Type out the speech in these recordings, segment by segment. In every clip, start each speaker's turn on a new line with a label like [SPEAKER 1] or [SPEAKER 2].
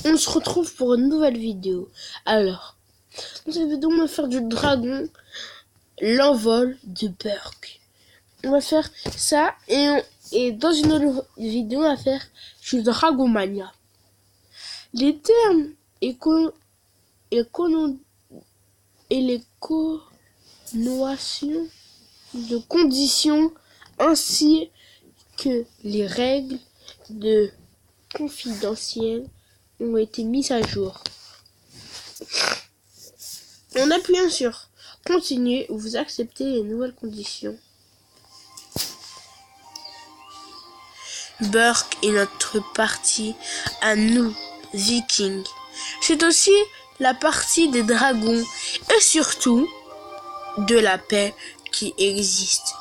[SPEAKER 1] On se retrouve pour une nouvelle vidéo. Alors, dans cette vidéo, on va faire du dragon, l'envol de Burk. On va faire ça et dans une autre vidéo, on va faire du Dragomania. Les termes et les connotations de conditions ainsi que les règles de confidentielles ont été mises à jour. En appuyant sur Continuer, vous acceptez les nouvelles conditions. Burk est notre partie à nous, Vikings. C'est aussi la partie des dragons et surtout de la paix qui existe.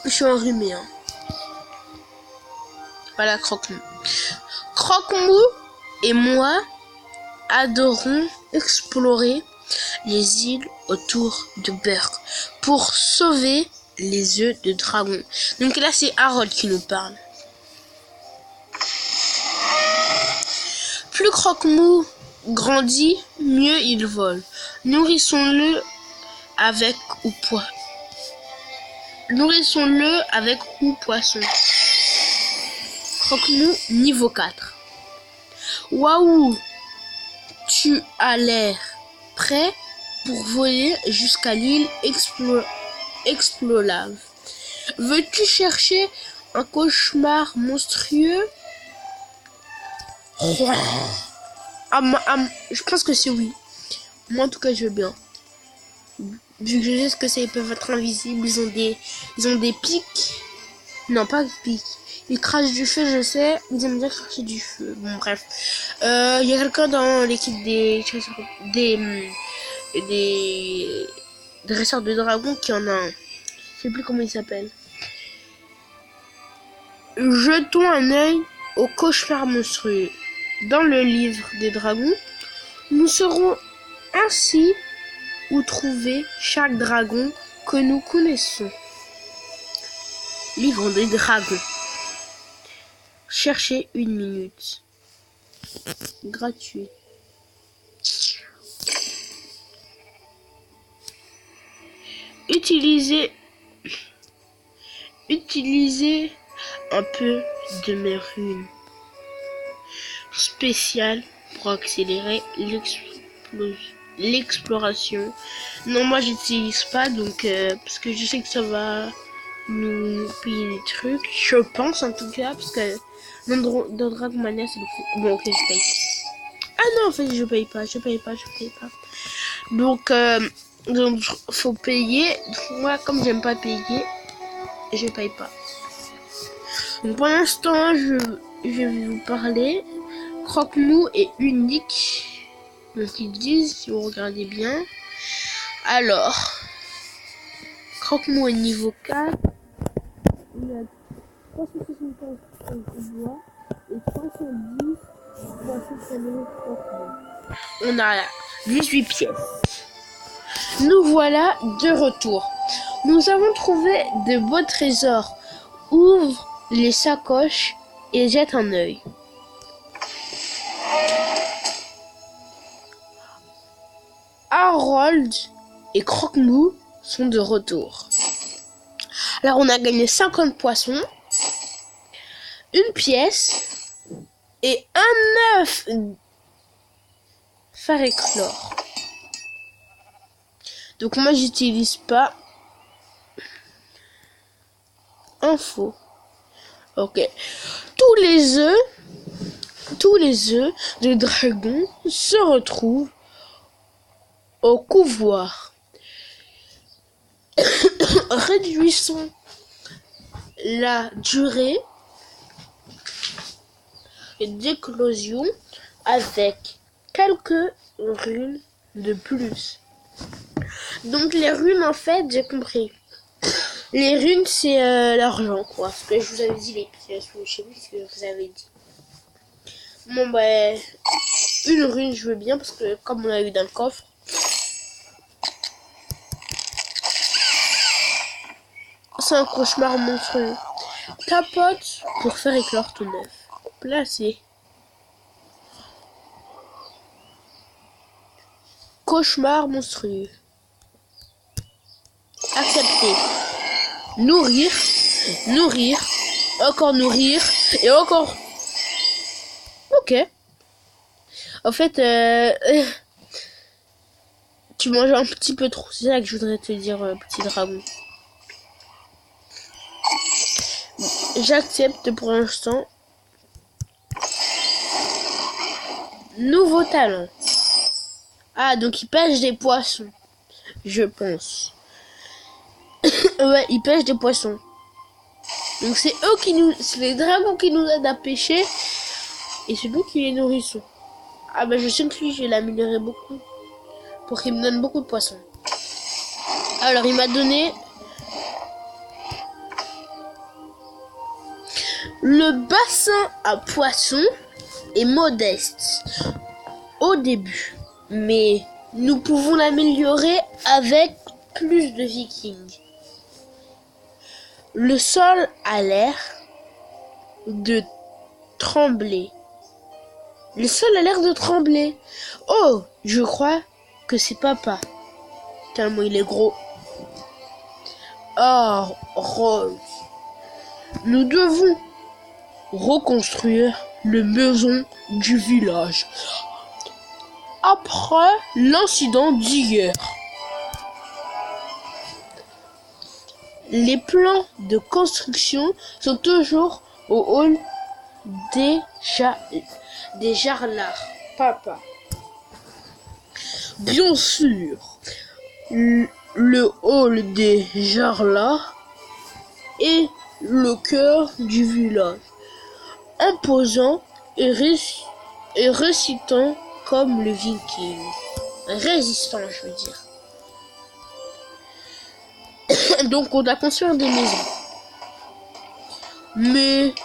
[SPEAKER 1] Je suis enrhumé. Voilà, Croque-Mou. Croque-Mou et moi adorons explorer les îles autour de Burk pour sauver les œufs de dragon. Donc là, c'est Harold qui nous parle. Plus Croque-Mou grandit, mieux il vole. Nourrissons-le avec ou poisson. Croque-Mou niveau 4. Waouh! Tu as l'air prêt pour voler jusqu'à l'île explorable. Veux-tu chercher un cauchemar monstrueux? Je pense que c'est oui. Moi en tout cas je veux bien. Vu que je sais ce que c'est, ils peuvent être invisibles, ils ont des pics. Non, pas de pics. Ils crachent du feu, je sais. Ils aiment bien cracher du feu. Bon, bref. Il y a quelqu'un dans l'équipe des dresseurs de dragons qui en a un. Je sais plus comment il s'appelle. Jetons un œil au cauchemar monstrueux. Dans le livre des dragons, nous saurons ainsi où trouver chaque dragon que nous connaissons. Livre des dragons. Cherchez 1 minute. Gratuit. Utilisez un peu de mes runes spéciales pour accélérer l'exploration. Non, moi j'utilise pas, donc parce que je sais que ça va nous payer des trucs. Je pense en tout cas, parce que dans Dragomania c'est beaucoup. Bon, ok, je paye. Ah non, en fait je paye pas. Donc faut payer. Moi, comme j'aime pas payer, je paye pas. Donc pour l'instant, je vais vous parler. Croque-Mou est unique. Donc ils disent, si vous regardez bien. Alors, Croque-Mou est niveau 4. Il a 375 pouvoirs et 310 poissons Croque-Mou. On a 18 pièces. Nous voilà de retour. Nous avons trouvé de beaux trésors. Ouvre les sacoches et jette un œil. Harold et Croque-Mou sont de retour. Alors on a gagné 50 poissons, 1 pièce et un œuf fer éclore. Donc moi j'utilise pas. Info. Ok. Tous les œufs de dragon se retrouvent au couvoir. Réduisons la durée d'éclosion avec quelques runes de plus. Donc les runes, en fait, j'ai compris. Les runes, c'est l'argent, quoi. Ce que je vous avais dit, les pièces, je sais plus ce que je vous avais dit. Bon, bah, 1 rune, je veux bien, parce que comme on a eu dans le coffre. C'est un cauchemar monstrueux. Tapote pour faire éclore ton œuf. Placé. Cauchemar monstrueux. Accepter. Nourrir. Nourrir. Encore nourrir. Et encore. Ok. En fait, tu manges un petit peu trop. C'est ça que je voudrais te dire, petit dragon. J'accepte pour l'instant. Nouveau talent. Ah, donc il pêche des poissons. Je pense. Ouais, il pêche des poissons. Donc c'est eux qui nous... C'est les dragons qui nous aident à pêcher. Et c'est nous qui les nourrissons. Ah bah je sais que lui, je vais l'améliorer beaucoup. Pour qu'il me donne beaucoup de poissons. Alors il m'a donné... Le bassin à poissons est modeste au début. Mais nous pouvons l'améliorer avec plus de vikings. Le sol a l'air de trembler. Le sol a l'air de trembler. Oh, je crois que c'est papa. Tellement il est gros. Oh, Rose. Nous devons reconstruire les maisons du village. Après l'incident d'hier. Les plans de construction sont toujours au hall des Jarlars. Papa. Bien sûr, le hall des Jarlars est le cœur du village, imposant et récitant comme le viking. Résistant, je veux dire. Donc on doit construire des maisons. Mais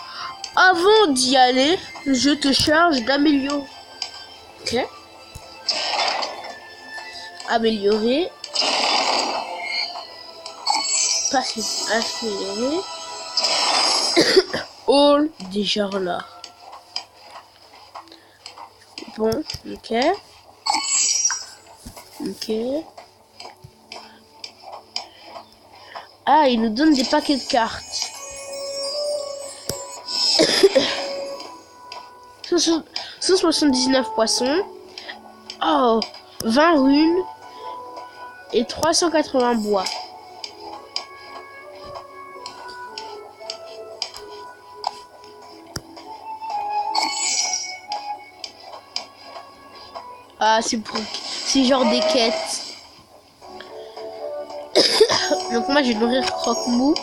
[SPEAKER 1] avant d'y aller, je te charge d'améliorer. Ok. Améliorer. Passer. Améliorer. Hall des Jarlars. Bon, ok. Ok. Ah, il nous donne des paquets de cartes. 179 poissons. Oh, 20 runes. Et 380 bois. Ah, c'est genre des quêtes. Donc moi je vais nourrir Croque-Mou.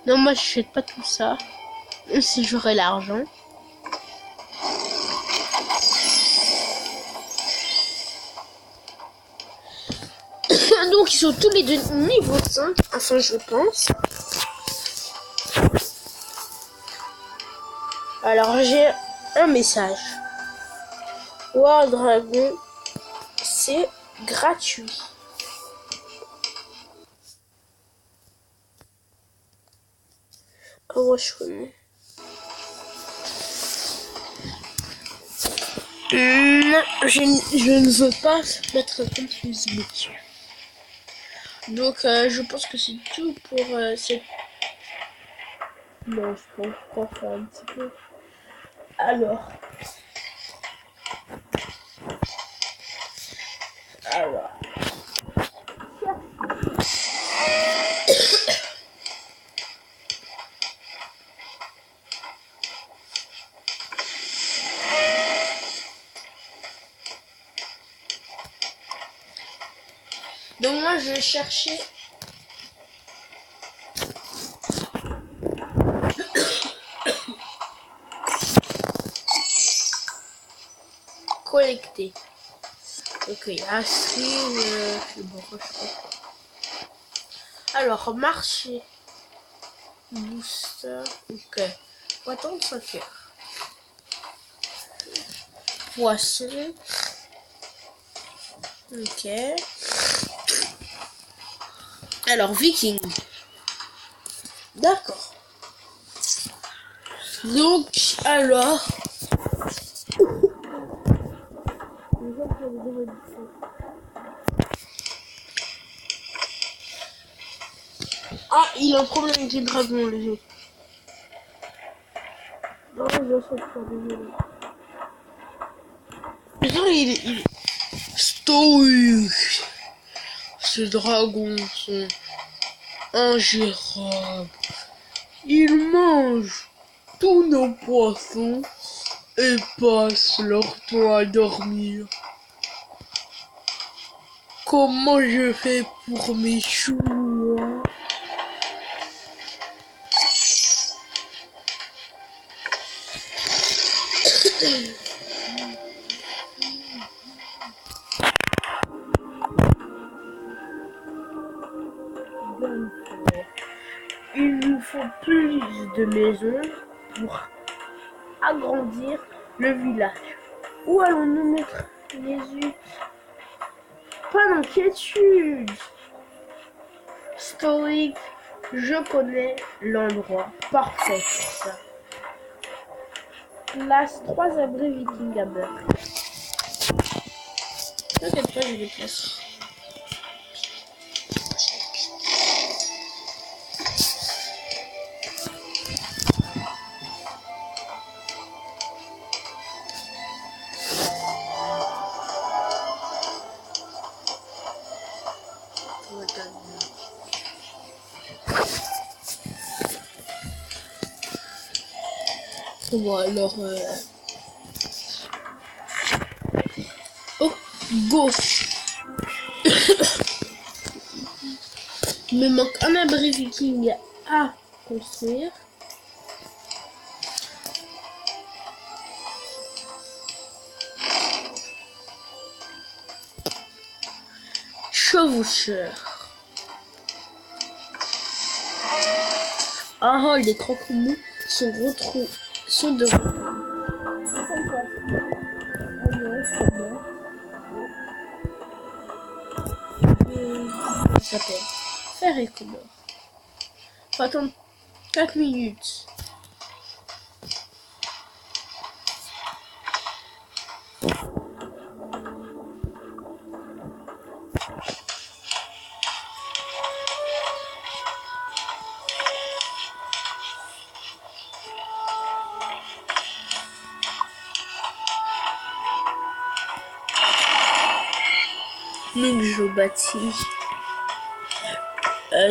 [SPEAKER 1] Non, moi je fais pas tout ça. Même si j'aurais l'argent. Donc ils sont tous les deux niveau 5. Enfin je pense. Alors j'ai un message. War Dragon, c'est gratuit. Comment je connais? Je ne veux pas mettre confuse. Donc je pense que c'est tout pour cette... Non, je pense qu'on va faire un petit peu. Alors. Donc moi je vais chercher collecter. Ok, assez alors marcher. Booster. Ok. Faut attendre 5 heures. Poisson. Ok. Alors, viking. D'accord.
[SPEAKER 2] Donc, alors... Ah, il a un problème avec les dragons, les autres.
[SPEAKER 1] Non, j'achète pas, désolé.
[SPEAKER 2] Putain, il... Stoïque. Ces dragons sont ingérables. Ils mangent tous nos poissons et passent leur temps à dormir. Comment je fais pour mes choux, hein? Il nous faut plus de maisons pour agrandir le village.
[SPEAKER 1] Où allons-nous mettre les huttes? Pas d'inquiétude. Stoïque, je connais l'endroit parfait pour ça. Place 3 abris vikings à beurre.
[SPEAKER 2] T'inquiète pas, je les place. Bon alors... Oh, go. Il me manque un abri viking à construire. Chevaucheur. Ah, les croque-mous sont de retour. Ça s'appelle Fer et couleur. Faut attendre 4 minutes. Donc je bâtis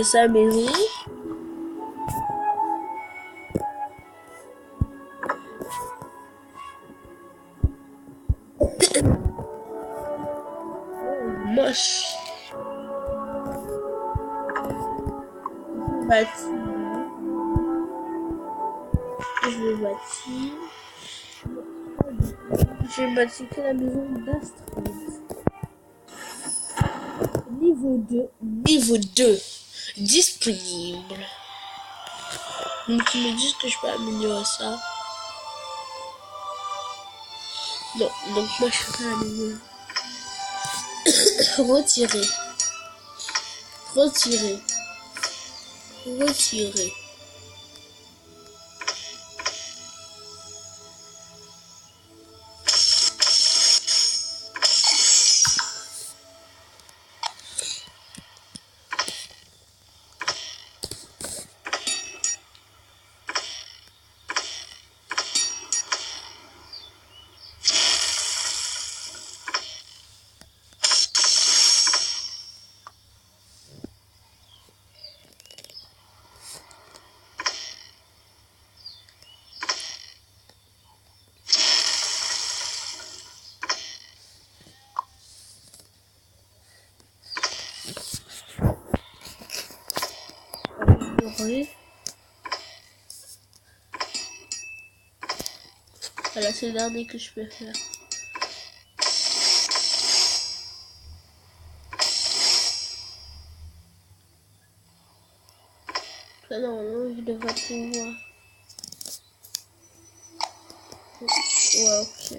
[SPEAKER 2] sa maison. Moche. J'ai bâti que la maison d'Astrid. Niveau 2 disponible. Donc tu me dis que je peux améliorer ça. Non, donc moi je ferai améliorer. Retirer. Voilà, c'est le dernier que je peux faire. Là, normalement, je devrais pouvoir. Ouais, ok.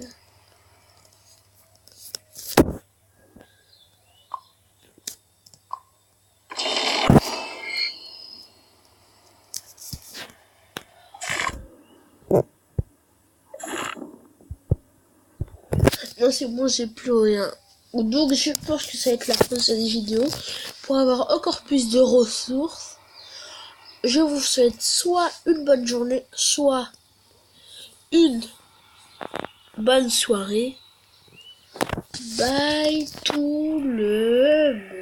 [SPEAKER 1] Non, c'est bon, j'ai plus rien. Donc, je pense que ça va être la fin de cette vidéo. Pour avoir encore plus de ressources, je vous souhaite soit une bonne journée, soit une bonne soirée. Bye tout le monde.